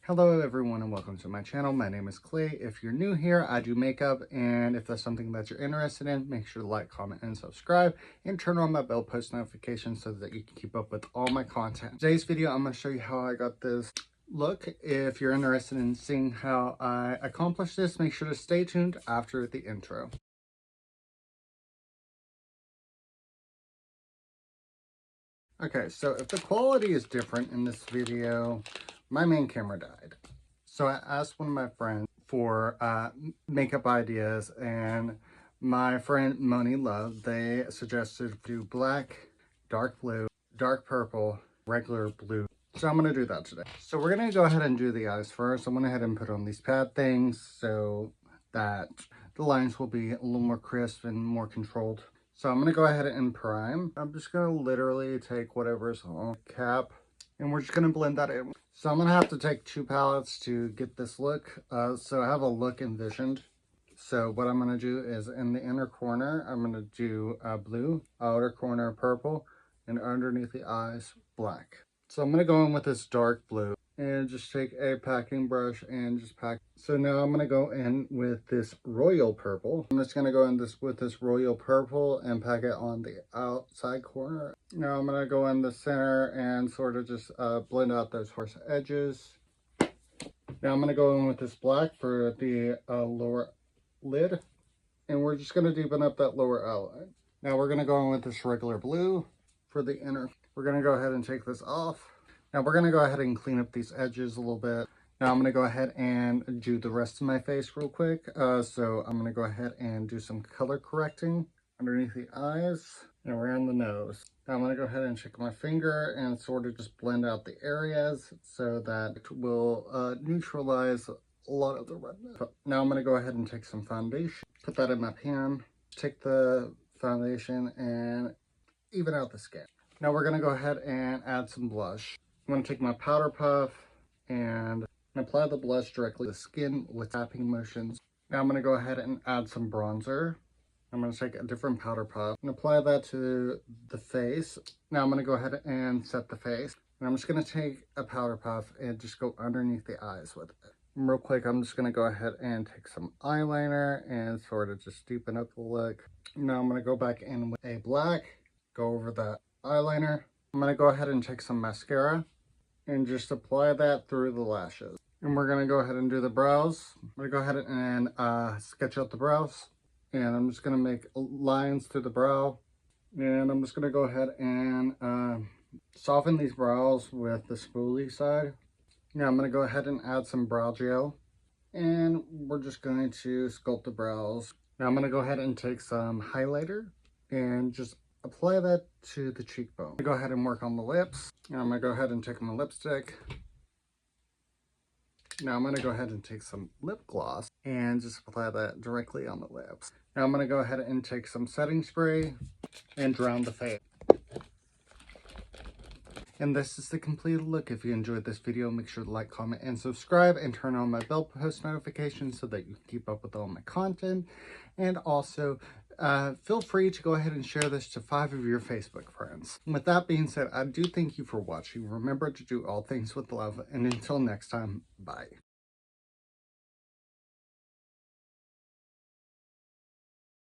Hello everyone and welcome to my channel. My name is Clay. If you're new here, I do makeup, and if that's something that you're interested in, make sure to like, comment, and subscribe, and turn on my bell post notifications so that you can keep up with all my content. Today's video, I'm going to show you how I got this look. If you're interested in seeing how I accomplished this, make sure to stay tuned after the intro. Okay, so if the quality is different in this video, my main camera died. So I asked one of my friends for makeup ideas, and my friend Moni Love, they suggested do black, dark blue, dark purple, regular blue. So I'm going to do that today. So we're going to go ahead and do the eyes first. I went ahead and put on these pad things so that the lines will be a little more crisp and more controlled. So I'm going to go ahead and prime. I'm just going to literally take whatever's on the cap, and we're just going to blend that in. So I'm going to have to take two palettes to get this look. So I have a look envisioned. So what I'm going to do is in the inner corner, I'm going to do blue, outer corner purple, and underneath the eyes, black. So I'm going to go in with this dark blue and just take a packing brush and just pack. So now I'm going to go in with this royal purple. I'm just going to go in with this royal purple and pack it on the outside corner. Now I'm going to go in the center and sort of just blend out those harsh edges. Now I'm going to go in with this black for the lower lid, and we're just going to deepen up that lower outline. Now we're going to go in with this regular blue for the inner. We're going to go ahead and take this off. Now we're going to go ahead and clean up these edges a little bit. Now I'm going to go ahead and do the rest of my face real quick. So I'm going to go ahead and do some color correcting underneath the eyes and around the nose. Now I'm going to go ahead and take my finger and sort of just blend out the areas so that it will neutralize a lot of the redness. Now I'm going to go ahead and take some foundation, put that in my pan, take the foundation and even out the skin. Now we're going to go ahead and add some blush. I'm going to take my powder puff and apply the blush directly to the skin with tapping motions. Now I'm going to go ahead and add some bronzer. I'm going to take a different powder puff and apply that to the face. Now I'm going to go ahead and set the face. And I'm just going to take a powder puff and just go underneath the eyes with it. And real quick, I'm just going to go ahead and take some eyeliner and sort of just deepen up the look. Now I'm going to go back in with a black, go over that eyeliner. I'm going to go ahead and take some mascara and just apply that through the lashes. And we're going to go ahead and do the brows. I'm going to go ahead and sketch out the brows. And I'm just going to make lines through the brow. And I'm just going to go ahead and soften these brows with the spoolie side. Now I'm going to go ahead and add some brow gel. And we're just going to sculpt the brows. Now I'm going to go ahead and take some highlighter and just apply that to the cheekbone. Go ahead and work on the lips. Now I'm going to go ahead and take my lipstick. Now I'm going to go ahead and take some lip gloss and just apply that directly on the lips. Now I'm going to go ahead and take some setting spray and drown the face. And this is the complete look. If you enjoyed this video, make sure to like, comment, and subscribe, and turn on my bell post notifications so that you can keep up with all my content. And also, feel free to go ahead and share this to 5 of your Facebook friends. With that being said, I do thank you for watching. Remember to do all things with love, and until next time, bye.